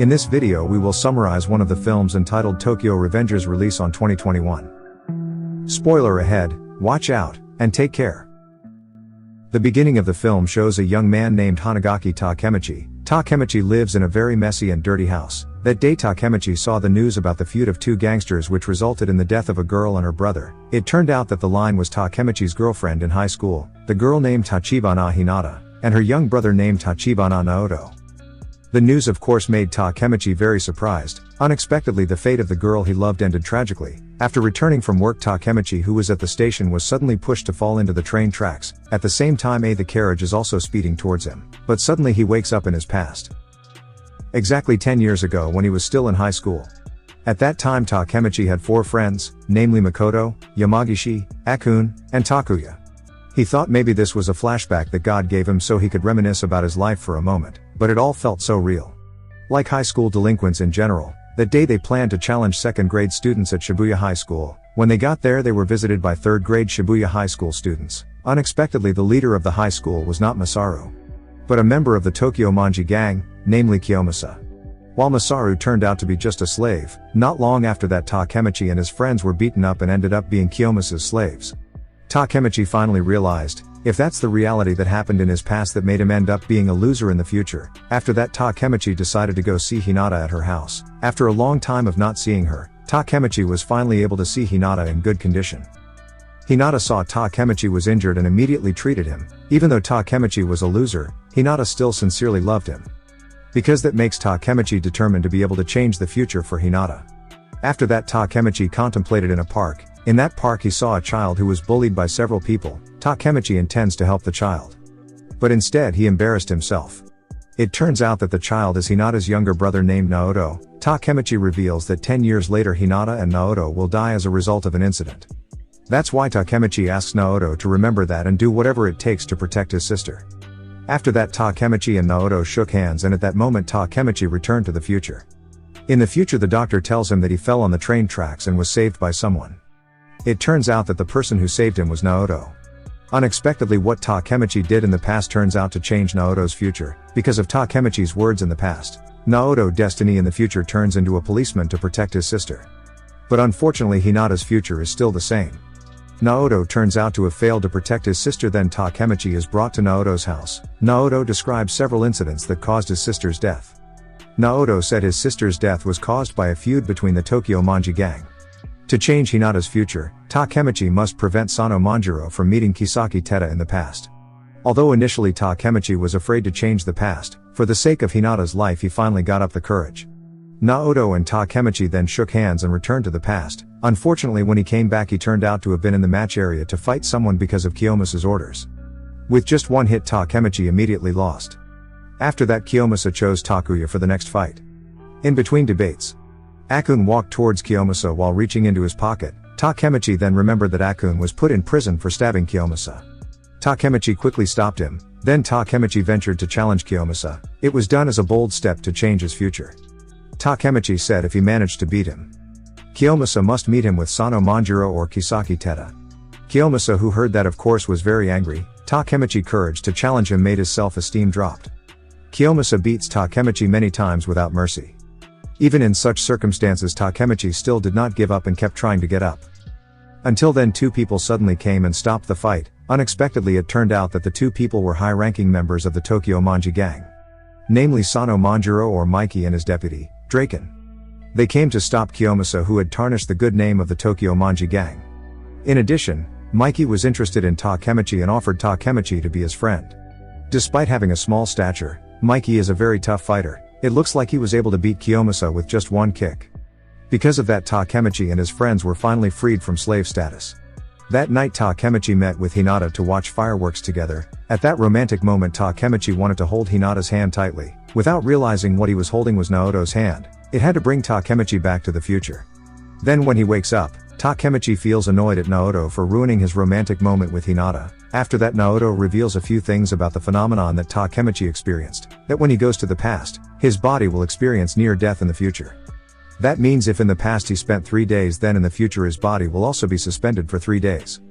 In this video we will summarize one of the films entitled Tokyo Revengers's release on 2021. Spoiler ahead, watch out, and take care. The beginning of the film shows a young man named Hanagaki Takemichi. Takemichi lives in a very messy and dirty house. That day Takemichi saw the news about the feud of two gangsters which resulted in the death of a girl and her brother. It turned out that the line was Takemichi's girlfriend in high school, the girl named Tachibana Hinata, and her young brother named Tachibana Naoto. The news of course made Takemichi very surprised. Unexpectedly the fate of the girl he loved ended tragically. After returning from work Takemichi, who was at the station, was suddenly pushed to fall into the train tracks. At the same time the carriage is also speeding towards him. But suddenly he wakes up in his past. Exactly 10 years ago when he was still in high school. At that time Takemichi had 4 friends, namely Makoto, Yamagishi, Akun, and Takuya. He thought maybe this was a flashback that God gave him so he could reminisce about his life for a moment, but it all felt so real. Like high school delinquents in general, that day they planned to challenge second grade students at Shibuya High School. When they got there they were visited by third grade Shibuya High School students. Unexpectedly the leader of the high school was not Masaru, but a member of the Tokyo Manji gang, namely Kiyomasa. While Masaru turned out to be just a slave, not long after that Takemichi and his friends were beaten up and ended up being Kiyomasa's slaves. Takemichi finally realized, if that's the reality that happened in his past that made him end up being a loser in the future. After that Takemichi decided to go see Hinata at her house. After a long time of not seeing her, Takemichi was finally able to see Hinata in good condition. Hinata saw Takemichi was injured and immediately treated him. Even though Takemichi was a loser, Hinata still sincerely loved him. Because that makes Takemichi determined to be able to change the future for Hinata. After that Takemichi contemplated in a park. In that park he saw a child who was bullied by several people. Takemichi intends to help the child. But instead he embarrassed himself. It turns out that the child is Hinata's younger brother named Naoto. Takemichi reveals that 10 years later Hinata and Naoto will die as a result of an incident. That's why Takemichi asks Naoto to remember that and do whatever it takes to protect his sister. After that Takemichi and Naoto shook hands, and at that moment Takemichi returned to the future. In the future the doctor tells him that he fell on the train tracks and was saved by someone. It turns out that the person who saved him was Naoto. Unexpectedly what Takemichi did in the past turns out to change Naoto's future. Because of Takemichi's words in the past, Naoto's destiny in the future turns into a policeman to protect his sister. But unfortunately Hinata's future is still the same. Naoto turns out to have failed to protect his sister. Then Takemichi is brought to Naoto's house. Naoto describes several incidents that caused his sister's death. Naoto said his sister's death was caused by a feud between the Tokyo Manji gang. To change Hinata's future, Takemichi must prevent Sano Manjiro from meeting Kisaki Teta in the past. Although initially Takemichi was afraid to change the past, for the sake of Hinata's life he finally got up the courage. Naoto and Takemichi then shook hands and returned to the past. Unfortunately when he came back he turned out to have been in the match area to fight someone because of Kiyomasa's orders. With just one hit Takemichi immediately lost. After that Kiyomasa chose Takuya for the next fight. In between debates, Akun walked towards Kiyomasa while reaching into his pocket. Takemichi then remembered that Akun was put in prison for stabbing Kiyomasa. Takemichi quickly stopped him. Then Takemichi ventured to challenge Kiyomasa. It was done as a bold step to change his future. Takemichi said if he managed to beat him, Kiyomasa must meet him with Sano Manjiro or Kisaki Teta. Kiyomasa, who heard that of course, was very angry. Takemichi's courage to challenge him made his self-esteem dropped. Kiyomasa beats Takemichi many times without mercy. Even in such circumstances Takemichi still did not give up and kept trying to get up. Until then 2 people suddenly came and stopped the fight. Unexpectedly it turned out that the 2 people were high-ranking members of the Tokyo Manji gang. Namely Sano Manjiro or Mikey and his deputy, Draken. They came to stop Kiyomasa, who had tarnished the good name of the Tokyo Manji gang. In addition, Mikey was interested in Takemichi and offered Takemichi to be his friend. Despite having a small stature, Mikey is a very tough fighter. It looks like he was able to beat Kiyomasa with just one kick. Because of that Takemichi and his friends were finally freed from slave status. That night Takemichi met with Hinata to watch fireworks together. At that romantic moment Takemichi wanted to hold Hinata's hand tightly. Without realizing what he was holding was Naoto's hand. It had to bring Takemichi back to the future. Then when he wakes up, Takemichi feels annoyed at Naoto for ruining his romantic moment with Hinata. After that Naoto reveals a few things about the phenomenon that Takemichi experienced. That when he goes to the past, his body will experience near death in the future. That means if in the past he spent 3 days, then in the future his body will also be suspended for 3 days.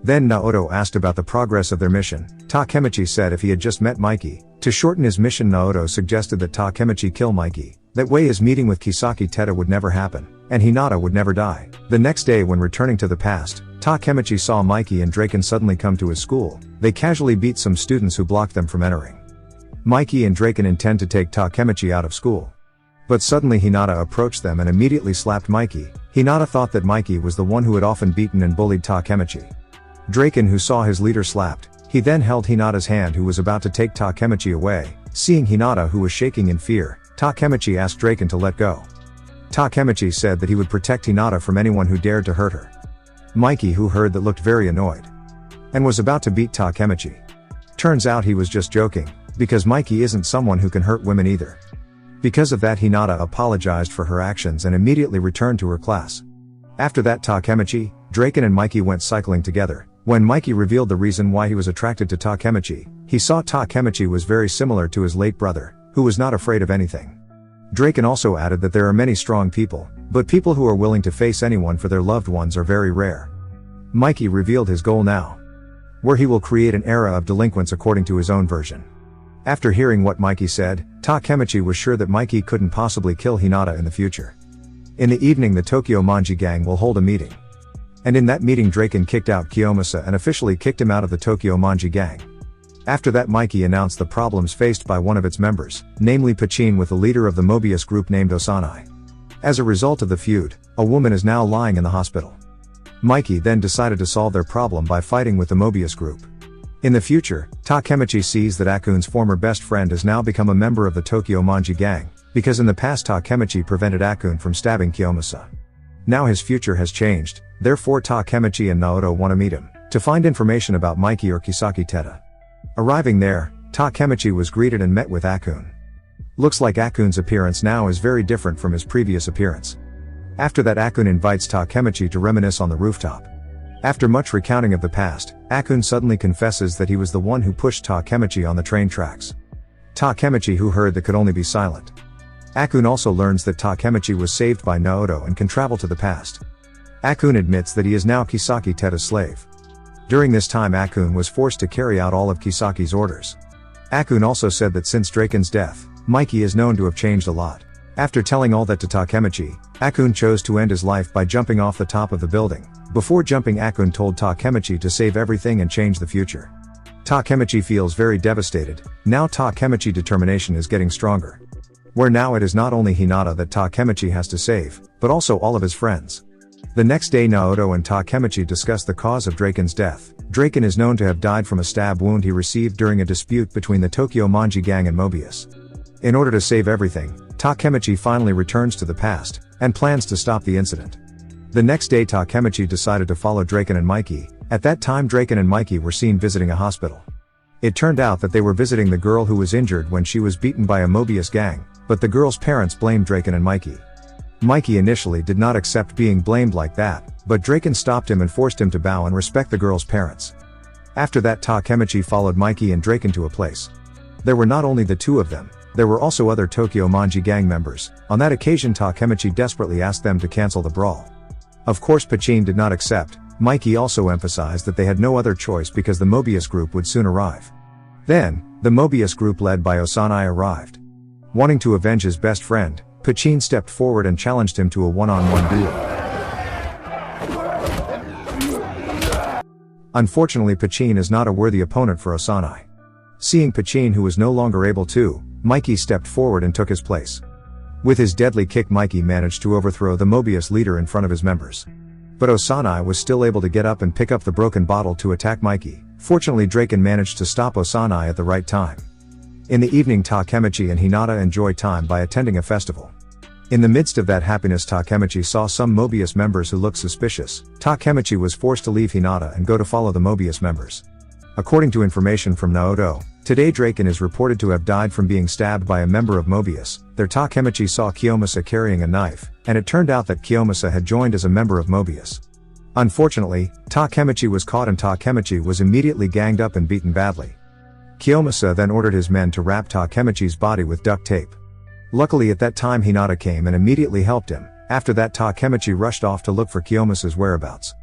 Then Naoto asked about the progress of their mission. Takemichi said if he had just met Mikey. To shorten his mission, Naoto suggested that Takemichi kill Mikey. That way his meeting with Kisaki Teta would never happen, and Hinata would never die. The next day, when returning to the past, Takemichi saw Mikey and Draken suddenly come to his school. They casually beat some students who blocked them from entering. Mikey and Draken intend to take Takemichi out of school. But suddenly Hinata approached them and immediately slapped Mikey. Hinata thought that Mikey was the one who had often beaten and bullied Takemichi. Draken, who saw his leader slapped, he then held Hinata's hand, who was about to take Takemichi away. Seeing Hinata, who was shaking in fear, Takemichi asked Draken to let go. Takemichi said that he would protect Hinata from anyone who dared to hurt her. Mikey, who heard that, looked very annoyed and was about to beat Takemichi. Turns out he was just joking, because Mikey isn't someone who can hurt women either. Because of that, Hinata apologized for her actions and immediately returned to her class. After that, Takemichi, Draken and Mikey went cycling together. When Mikey revealed the reason why he was attracted to Takemichi, he saw Takemichi was very similar to his late brother, who was not afraid of anything. Draken also added that there are many strong people, but people who are willing to face anyone for their loved ones are very rare. Mikey revealed his goal now, where he will create an era of delinquents according to his own version. After hearing what Mikey said, Takemichi was sure that Mikey couldn't possibly kill Hinata in the future. In the evening, the Tokyo Manji gang will hold a meeting. And in that meeting, Draken kicked out Kiyomasa and officially kicked him out of the Tokyo Manji gang. After that, Mikey announced the problems faced by one of its members, namely Pachin, with the leader of the Mobius group named Osanai. As a result of the feud, a woman is now lying in the hospital. Mikey then decided to solve their problem by fighting with the Mobius group. In the future, Takemichi sees that Akun's former best friend has now become a member of the Tokyo Manji gang, because in the past Takemichi prevented Akun from stabbing Kiyomasa. Now his future has changed, therefore Takemichi and Naoto want to meet him, to find information about Mikey or Kisaki Teta. Arriving there, Takemichi was greeted and met with Akun. Looks like Akun's appearance now is very different from his previous appearance. After that, Akun invites Takemichi to reminisce on the rooftop. After much recounting of the past, Akun suddenly confesses that he was the one who pushed Takemichi on the train tracks. Takemichi, who heard that, could only be silent. Akun also learns that Takemichi was saved by Naoto and can travel to the past. Akun admits that he is now Kisaki Teta's slave. During this time, Akun was forced to carry out all of Kisaki's orders. Akun also said that since Draken's death, Mikey is known to have changed a lot. After telling all that to Takemichi, Akun chose to end his life by jumping off the top of the building. Before jumping, Akun told Takemichi to save everything and change the future. Takemichi feels very devastated. Now Takemichi's determination is getting stronger. Where now it is not only Hinata that Takemichi has to save, but also all of his friends. The next day, Naoto and Takemichi discuss the cause of Draken's death. Draken is known to have died from a stab wound he received during a dispute between the Tokyo Manji gang and Mobius. In order to save everything, Takemichi finally returns to the past, and plans to stop the incident. The next day, Takemichi decided to follow Draken and Mikey. At that time, Draken and Mikey were seen visiting a hospital. It turned out that they were visiting the girl who was injured when she was beaten by a Mobius gang, but the girl's parents blamed Draken and Mikey. Mikey initially did not accept being blamed like that, but Draken stopped him and forced him to bow and respect the girl's parents. After that, Takemichi followed Mikey and Draken to a place. There were not only the two of them, there were also other Tokyo Manji gang members. On that occasion, Takemichi desperately asked them to cancel the brawl. Of course, Pachin did not accept. Mikey also emphasized that they had no other choice because the Mobius group would soon arrive. Then, the Mobius group led by Osanai arrived. Wanting to avenge his best friend, Pachin stepped forward and challenged him to a one-on-one duel. Unfortunately, Pachin is not a worthy opponent for Osanai. Seeing Pachin, who was no longer able to, Mikey stepped forward and took his place. With his deadly kick, Mikey managed to overthrow the Mobius leader in front of his members. But Osanai was still able to get up and pick up the broken bottle to attack Mikey. Fortunately, Draken managed to stop Osanai at the right time. In the evening, Takemichi and Hinata enjoy time by attending a festival. In the midst of that happiness, Takemichi saw some Mobius members who looked suspicious. Takemichi was forced to leave Hinata and go to follow the Mobius members. According to information from Naoto, today Draken is reported to have died from being stabbed by a member of Mobius. There, Takemichi saw Kiyomasa carrying a knife, and it turned out that Kiyomasa had joined as a member of Mobius. Unfortunately, Takemichi was caught and Takemichi was immediately ganged up and beaten badly. Kiyomasa then ordered his men to wrap Takemichi's body with duct tape. Luckily, at that time, Hinata came and immediately helped him. After that, Takemichi rushed off to look for Kiyomasa's whereabouts.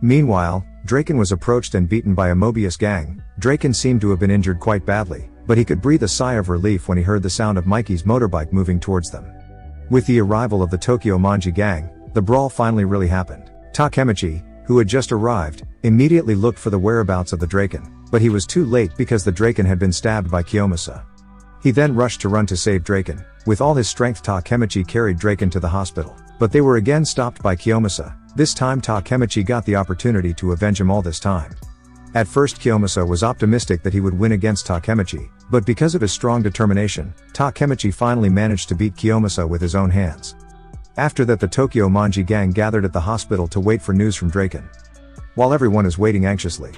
Meanwhile, Draken was approached and beaten by a Mobius gang. Draken seemed to have been injured quite badly, but he could breathe a sigh of relief when he heard the sound of Mikey's motorbike moving towards them. With the arrival of the Tokyo Manji gang, the brawl finally really happened. Takemichi, who had just arrived, immediately looked for the whereabouts of the Draken, but he was too late because the Draken had been stabbed by Kiyomasa. He then rushed to run to save Draken. With all his strength, Takemichi carried Draken to the hospital, but they were again stopped by Kiyomasa. This time Takemichi got the opportunity to avenge him all this time. At first Kiyomasa was optimistic that he would win against Takemichi, but because of his strong determination, Takemichi finally managed to beat Kiyomasa with his own hands. After that, the Tokyo Manji gang gathered at the hospital to wait for news from Draken. While everyone is waiting anxiously,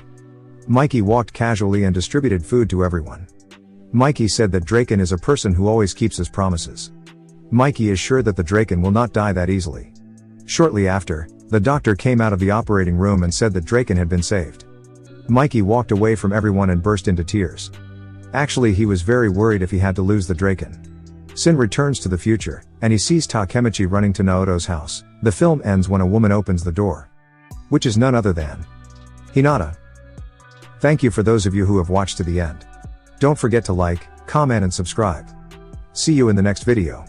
Mikey walked casually and distributed food to everyone. Mikey said that Draken is a person who always keeps his promises. Mikey is sure that the Draken will not die that easily. Shortly after, the doctor came out of the operating room and said that Draken had been saved. Mikey walked away from everyone and burst into tears. Actually, he was very worried if he had to lose the Draken. Sin returns to the future, and he sees Takemichi running to Naoto's house. The film ends when a woman opens the door, which is none other than Hinata. Thank you for those of you who have watched to the end. Don't forget to like, comment and subscribe. See you in the next video.